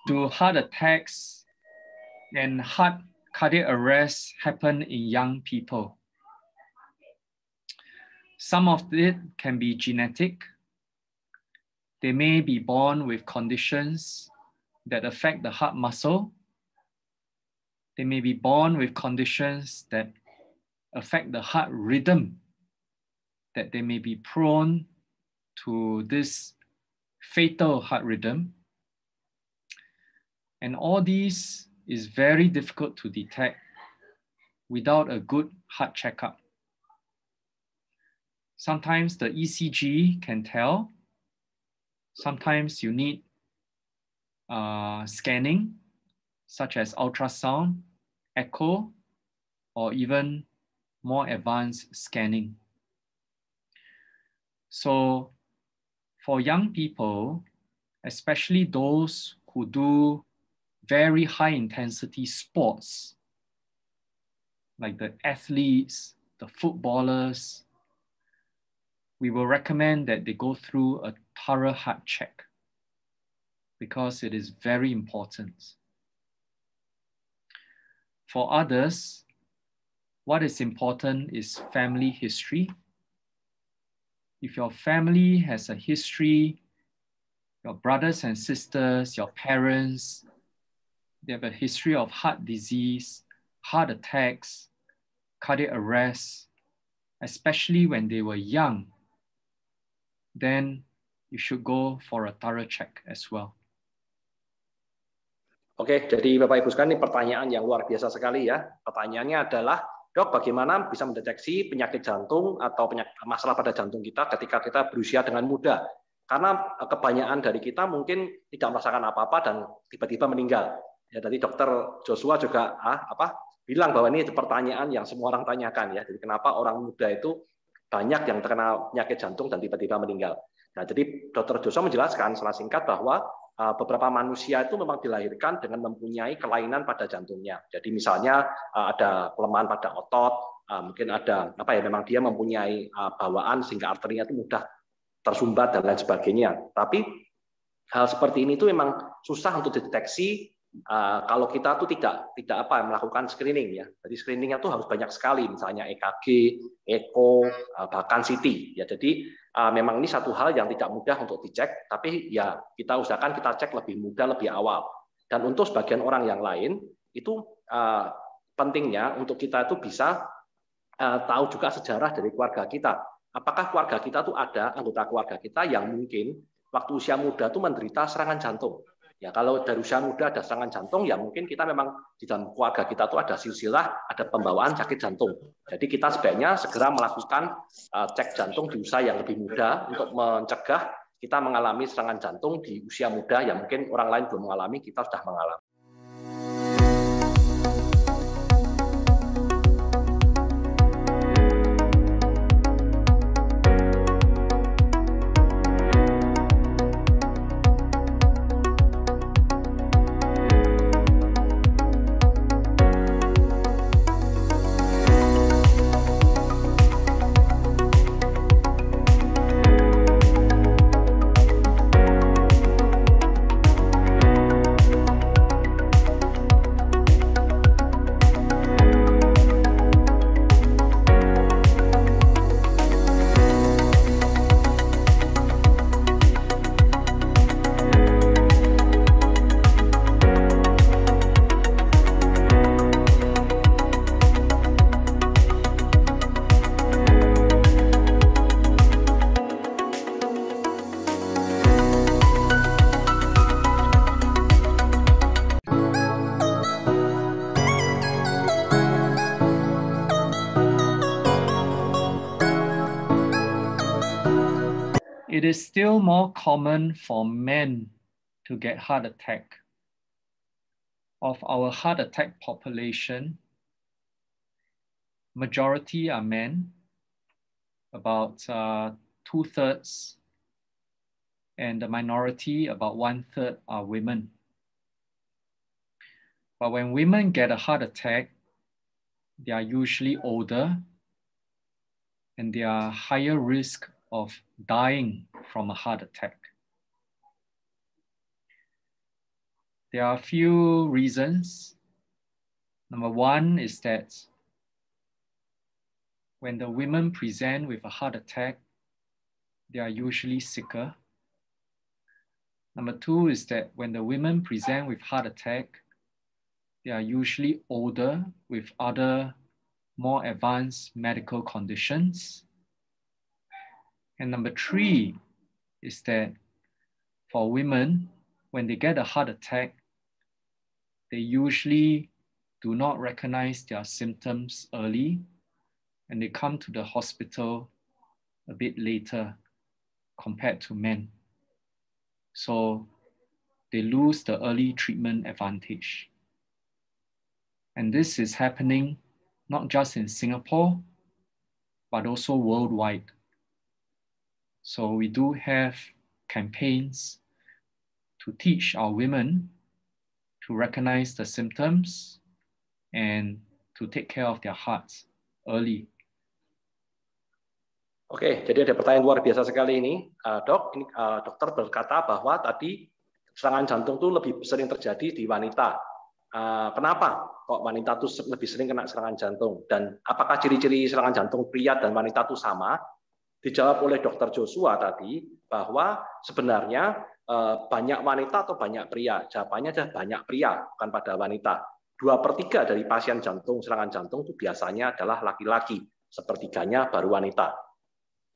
do heart attacks and cardiac arrest happen in young people? Some of it can be genetic. They may be born with conditions that affect the heart muscle. They may be born with conditions that affect the heart rhythm, that they may be prone to this fatal heart rhythm. And all these is very difficult to detect without a good heart checkup. Sometimes the ECG can tell. Sometimes you need scanning, such as ultrasound, echo, or even more advanced scanning. So for young people, especially those who do very high intensity sports, like the athletes, the footballers, we will recommend that they go through a thorough heart check because it is very important. For others, what is important is family history. If your family has a history, your brothers and sisters, your parents, they have a history of heart disease, heart attacks, cardiac arrest, especially when they were young, then you should go for a thorough check as well. Oke, jadi Bapak Ibu sekalian, ini pertanyaan yang luar biasa sekali ya. Pertanyaannya adalah, Dok, bagaimana bisa mendeteksi penyakit jantung atau masalah pada jantung kita ketika kita berusia dengan muda? Karena kebanyakan dari kita mungkin tidak merasakan apa-apa dan tiba-tiba meninggal. Ya, tadi Dokter Joshua juga bilang bahwa ini pertanyaan yang semua orang tanyakan ya. Jadi kenapa orang muda itu banyak yang terkena penyakit jantung dan tiba-tiba meninggal. Nah, jadi Dokter Joshua menjelaskan secara singkat bahwa beberapa manusia itu memang dilahirkan dengan mempunyai kelainan pada jantungnya. Jadi misalnya ada kelemahan pada otot, mungkin ada memang dia mempunyai bawaan sehingga arterinya itu mudah tersumbat dan lain sebagainya. Tapi hal seperti ini itu memang susah untuk dideteksi kalau kita tuh tidak melakukan screening ya. Jadi screeningnya tuh harus banyak sekali, misalnya EKG, echo, bahkan CT ya. Jadi memang ini satu hal yang tidak mudah untuk dicek, tapi ya kita usahakan kita cek lebih mudah, lebih awal. Dan untuk sebagian orang yang lain itu pentingnya untuk kita itu bisa tahu juga sejarah dari keluarga kita. Apakah keluarga kita tuh ada anggota keluarga kita yang mungkin waktu usia muda tuh menderita serangan jantung. Ya, kalau dari usia muda ada serangan jantung, ya mungkin kita memang di dalam keluarga kita tuh ada silsilah, ada pembawaan sakit jantung. Jadi kita sebaiknya segera melakukan cek jantung di usia yang lebih muda untuk mencegah kita mengalami serangan jantung di usia muda yang mungkin orang lain belum mengalami, kita sudah mengalami. It is still more common for men to get heart attack. Of our heart attack population, majority are men, about 2/3, and the minority, about 1/3, are women. But when women get a heart attack, they are usually older and they are higher risk of dying from a heart attack. There are a few reasons. Number one is that when the women present with a heart attack, they are usually sicker. Number two is that when the women present with heart attack, they are usually older with other more advanced medical conditions. And number three is that for women, when they get a heart attack, they usually do not recognize their symptoms early, and they come to the hospital a bit later compared to men. So they lose the early treatment advantage. And this is happening not just in Singapore, but also worldwide. So we do have campaigns to teach our women to recognize the symptoms and to take care of their hearts early. Oke, jadi ada pertanyaan luar biasa sekali ini, dok. Ini dokter berkata bahwa tadi serangan jantung itu lebih sering terjadi di wanita. Kenapa kok wanita itu lebih sering kena serangan jantung? Dan apakah ciri-ciri serangan jantung pria dan wanita itu sama? Dijawab oleh dokter Joshua tadi bahwa sebenarnya banyak wanita atau banyak pria. Jawabannya adalah banyak pria, bukan pada wanita. 2/3 dari pasien jantung serangan jantung itu biasanya adalah laki-laki, sepertiganya baru wanita.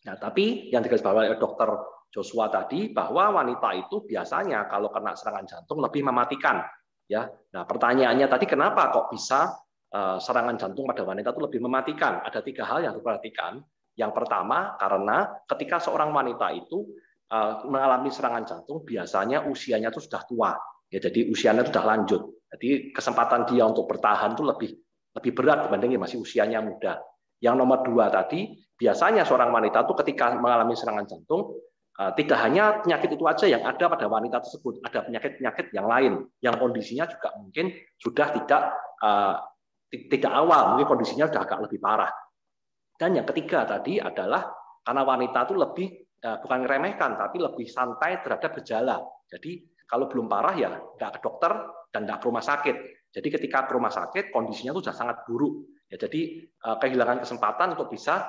Nah, tapi yang digarisbawahi oleh dokter Joshua tadi bahwa wanita itu biasanya kalau kena serangan jantung lebih mematikan. Ya, nah pertanyaannya tadi kenapa kok bisa serangan jantung pada wanita itu lebih mematikan? Ada 3 hal yang diperhatikan. Yang pertama, karena ketika seorang wanita itu mengalami serangan jantung, biasanya usianya itu sudah tua. Ya, jadi usianya sudah lanjut. Jadi kesempatan dia untuk bertahan itu lebih berat dibandingin masih usianya muda. Yang nomor 2 tadi, biasanya seorang wanita itu ketika mengalami serangan jantung, tidak hanya penyakit itu aja yang ada pada wanita tersebut, ada penyakit-penyakit yang lain, yang kondisinya juga mungkin sudah tidak awal, mungkin kondisinya sudah agak lebih parah. Dan yang ketiga tadi adalah karena wanita itu lebih, bukan meremehkan, tapi lebih santai terhadap gejala. Jadi kalau belum parah ya nggak ke dokter dan nggak ke rumah sakit. Jadi ketika ke rumah sakit, kondisinya itu sudah sangat buruk. Ya, jadi kehilangan kesempatan untuk bisa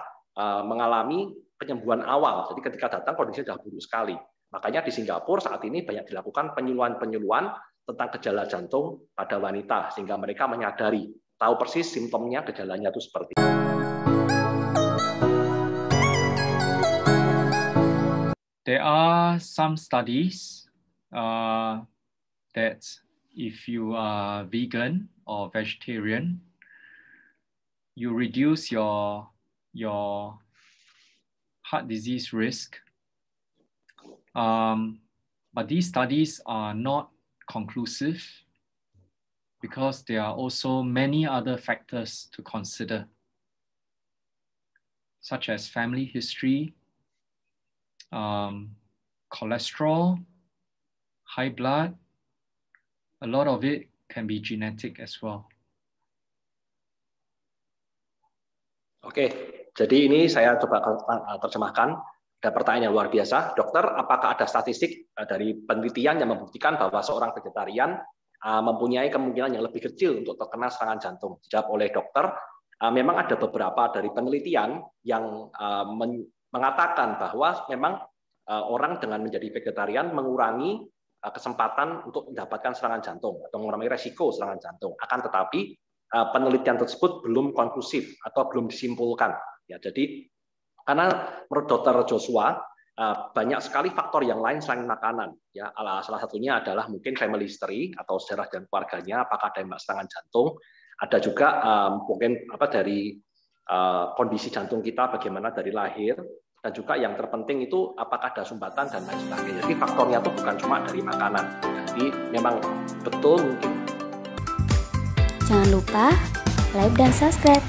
mengalami penyembuhan awal. Jadi ketika datang kondisinya sudah buruk sekali. Makanya di Singapura saat ini banyak dilakukan penyuluhan-penyuluhan tentang gejala jantung pada wanita sehingga mereka menyadari, tahu persis simptomnya, gejalanya itu seperti itu. There are some studies that if you are vegan or vegetarian, you reduce your heart disease risk. But these studies are not conclusive because there are also many other factors to consider, such as family history, cholesterol, high blood. A lot of it can be genetic as well. Oke, jadi ini saya coba terjemahkan. Ada pertanyaan yang luar biasa. Dokter, apakah ada statistik dari penelitian yang membuktikan bahwa seorang vegetarian mempunyai kemungkinan yang lebih kecil untuk terkena serangan jantung? Dijawab oleh dokter, memang ada beberapa dari penelitian yang mengatakan bahwa memang orang dengan menjadi vegetarian mengurangi kesempatan untuk mendapatkan serangan jantung atau mengurangi resiko serangan jantung. Akan tetapi penelitian tersebut belum konklusif atau belum disimpulkan. Ya, jadi karena menurut Dr. Joshua banyak sekali faktor yang lain selain makanan. Ya, salah satunya adalah mungkin family history atau sejarah dan keluarganya, apakah ada serangan jantung. Ada juga mungkin dari kondisi jantung kita, bagaimana dari lahir, dan juga yang terpenting itu apakah ada sumbatan dan lain sebagainya. Jadi faktornya itu bukan cuma dari makanan. Jadi memang betul mungkin. Jangan lupa like dan subscribe.